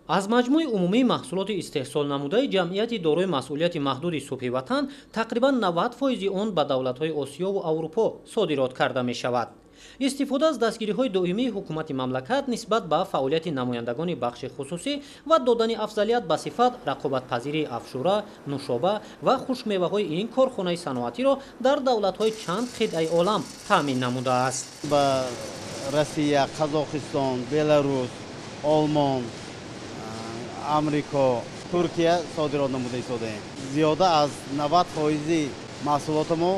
аз маҷмӯи умумии маҳсулоти истеҳсолнамудаи ҷамъияти дорои масъулияти маҳдуди субҳи ватан тақрибан 90% он ба давлатҳои осиёву аврупо содирот карда мешавад. истифода аз дастгириҳои доимии ҳукумати мамлакат нисбат ба фаъолияти намояндагони бахши хусусӣ ва додани афзалият ба сифат рақобатпазирии афшура, нушоба ва хушкмеваҳои ин корхонаи саноатиро дар давлатҳои чанд қитъаи олам таъмин намудааст. ба Россия, Қазоқистон, Беларус, Олмон, Амрико, Туркия содирот намуда истодаем. Зиёда аз 90% маҳсулоти мо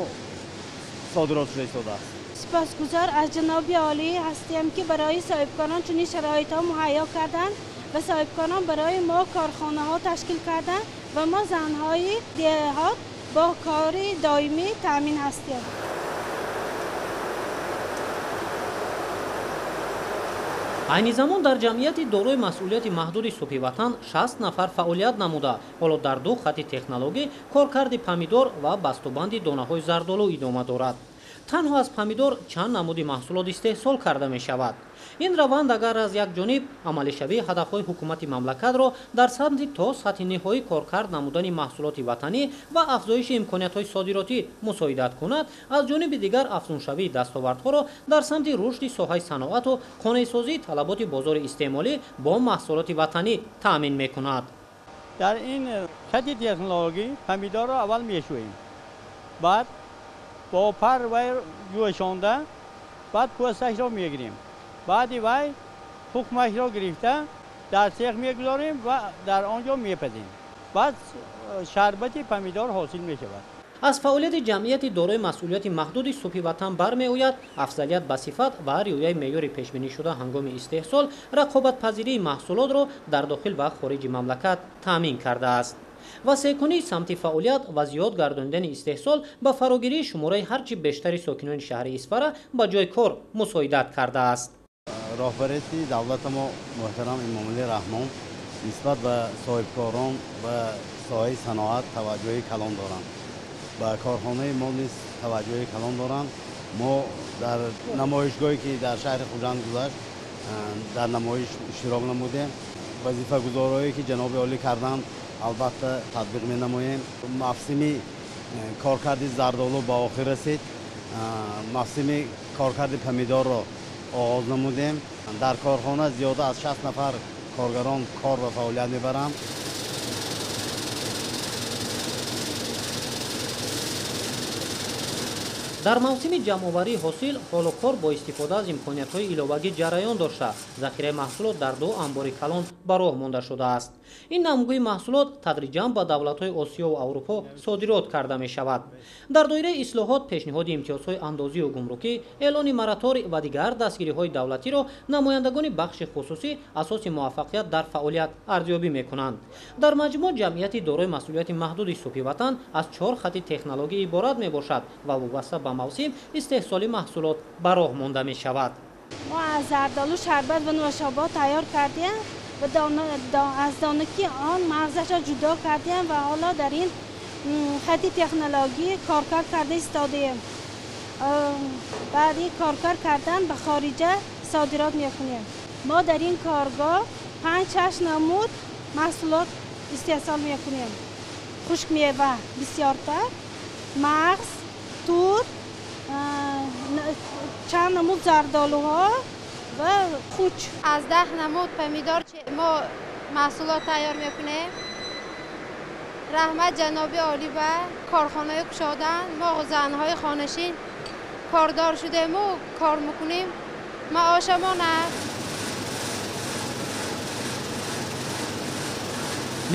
содирот шуда истодааст. سپاسگزار از جناب عالی هستیم که برای صاحبکاران چنین شرایط ها مهیا کردند و صاحبکاران برای ما کارخانه ها تشکیل کردند و ما زنهای دهات با کار دائمی تامین هستیم. айни замон дар ҷамъияти дорои масъулияти маҳдуди субҳи ватан 60 нафар фаъолият намуда ҳоло дар ду хатти технологӣ коркарди помидор ва бастубанди донаҳои зардолу идома дорад. танҳо аз помидор чанд намуди маҳсулот истеҳсол карда мешавад. ин раванд агар аз як ҷониб амалишавии ҳадафҳои ҳукумати мамлакатро дар самти то сатҳи ниҳоӣ коркард намудани маҳсулоти ватанӣ ва афзоиши имкониятҳои содиротӣ мусоидат кунад, аз ҷониби дигар афзуншавии дастовардҳоро дар самти рушди соҳаи саноату қонеъсозии талаботи бозори истеъмолӣ бо маҳсулоти ватанӣ таъмин мекунад. дар ин хатти технологӣ помидорро аввал мешӯем, баъд با پر و جوشانده بعد پوستش را میگیریم، بعد وی تخمش را گرفته در سیخ میگذاریم و در آنجا میپزیم، بعد شربت پمیدار حاصل میشود. аз фаъолияти ҷамъияти дорои масъулияти маҳдуди субҳи ватан бармеояд афзалият ба сифат ва риояи меъёри пешбинишуда ҳангоми истеҳсол рақобатпазирии маҳсулотро дар дохил ва хориҷи мамлакат таъмин кардааст. васеъкунии самти фаъолият ва зиёд гардонидани истеҳсол ба фарогирии шумораи ҳарчи бештари сокинони шаҳри Исфара ба ҷои кор мусоидат кардааст. роҳбарияти давлати мо муҳтарам Эмомалӣ Раҳмон нисбат ба соҳибкорон ва соҳаи саноат таваҷҷӯҳи калон доранд. ба корхонаи мо низ таваҷҷӯҳи калон доранд. мо дар намоишгоҳе ки дар шаҳри Хужанд гузашт, дар намоиш иштирок намудем. вазифагузориҳое ки ҷаноби олӣ карданд албатта татбиқ менамоем. мавсими коркарди зардолу ба охир расид. мавсими коркарди помидорро оғоз намудем. дар корхона зиёда аз 60 нафар коргарон кор ва фаъолият мебаранд. дар мавсими ҷамъоварии ҳосил ҳоло кор бо истифода аз имкониятҳои иловагӣ ҷараён дошта захираи маҳсулот дар ду амбори калон ба роҳ монда шудааст. ин намгӯи маҳсулот тадриҷан ба давлатҳои осиё ва аврупо содирот карда мешавад. дар доираи ислоҳот пешниҳоди имтиёзҳои андозию гумрукӣ, эълони маратори ва дигар дастгириҳои давлатиро намояндагони бахши хусусӣ асоси муваффақият дар фаъолият арзёбӣ мекунанд. дар маҷмӯъ ҷамъияти дорои масъулияти маҳдуди субҳи ватан аз 4 хатти технологӣ иборат мебошад ва вобаста ба мавсим истеҳсоли маҳсулот ба роҳ монда мешавад. ما از زردالو شربت و نوشابه تیار کردیم و از دانگی آن مغزش را جدا کردیم و حالا در این خط تکنولوژی کارکرد کرده ایستادیم. بعد این کارکرد کردن به خارجه صادرات میکنیم. ما در این کارگاه 5-6 نمود محصولات استحصال میکنیم. خشک میوه بسیارتر، مغز، توت، چند نمود زردالوها و خوچ. از 10 نمود پمیدار ما محصولات تیار میکنیم. رحمت جناب عالی و کارخانه کشادن، ما زنهای خانشین کاردار شدیم و کار میکنیم. معاشمان است.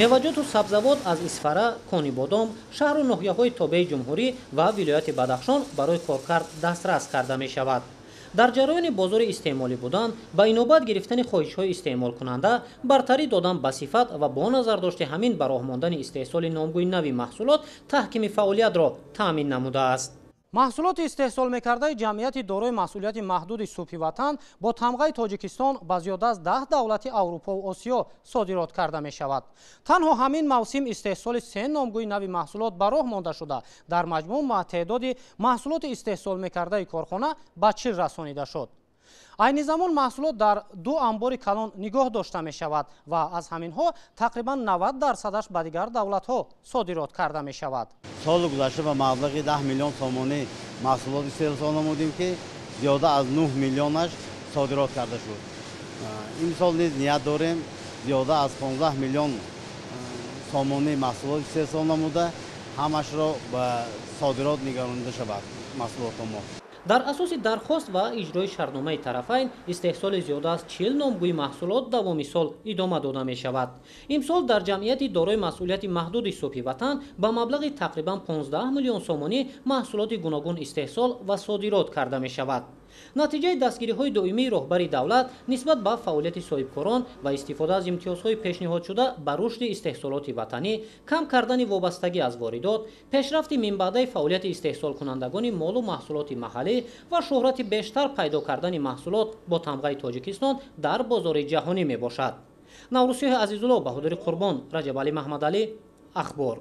меваҷоту сабзавот аз Исфара, Конибодом, шаҳру ноҳияҳои тобеи ҷумҳурӣ ва вилояти Бадахшон барои коркард дастрас карда мешавад. дар ҷараёни бозори истеъмолӣ будан ба инобат гирифтани хоҳишҳои истеъмолкунанда бартарӣ додан ба сифат ва бо назардошти ҳамин ба роҳ мондани истеҳсоли номгӯи нави маҳсулот таҳкими фаъолиятро таъмин намудааст. маҳсулоти истеҳсолмекардаи ҷамъияти дорои масъулияти маҳдуди субҳи ватан бо тамғаи Тоҷикистон ба зиёда аз 10 давлати Аврупову Осиё содирот карда мешавад. танҳо ҳамин мавсим истеҳсоли 3 номгӯи нави маҳсулот ба роҳ монда шуда дар маҷмӯъ теъдоди маҳсулоти истеҳсолмекардаи корхона ба 40 расонида шуд. айни замон маҳсулот дар ду амбори калон нигоҳ дошта мешавад ва аз ҳаминҳо тақрибан 90% ба дигар давлатҳо содирот карда мешавад. соли гузашта ба маблағи 10 миллион сомонӣ маҳсулот истеҳсол намудем ки зиёда аз 9 миллионаш содирот карда шуд. имсол низ ният дорем зиёда аз 15 миллион сомонӣ маҳсулот истеҳсол намуда ҳамашро ба содирот нигаронида шавад маҳсулоти мо. дар асоси дархост ва иҷрои шартномаи тарафайн истеҳсоли зиёда аз 40 номгӯи маҳсулот давоми сол идома дода мешавад. имсол дар ҷамъияти дорои масъулияти маҳдуди субҳи ватан ба маблағи тақрибан 15 миллион сомонӣ маҳсулоти гуногун истеҳсол ва содирот карда мешавад. натиҷаи дастгириҳои доимии роҳбари давлат нисбат ба фаъолияти соҳибкорон ва истифода аз имтиёзҳои пешниҳодшуда ба рушди истеҳсолоти ватанӣ, кам кардани вобастагӣ аз воридот, пешрафти минбаъдаи фаъолияти истеҳсолкунандагони молу маҳсулоти маҳаллӣ ва шӯҳрати бештар пайдо кардани маҳсулот бо тамғаи Тоҷикистон дар бозори ҷаҳонӣ мебошад. наврусиёҳи Азизулло, Баҳодири Қурбон, Раҷабалӣ Маҳмадалӣ, Ахбор.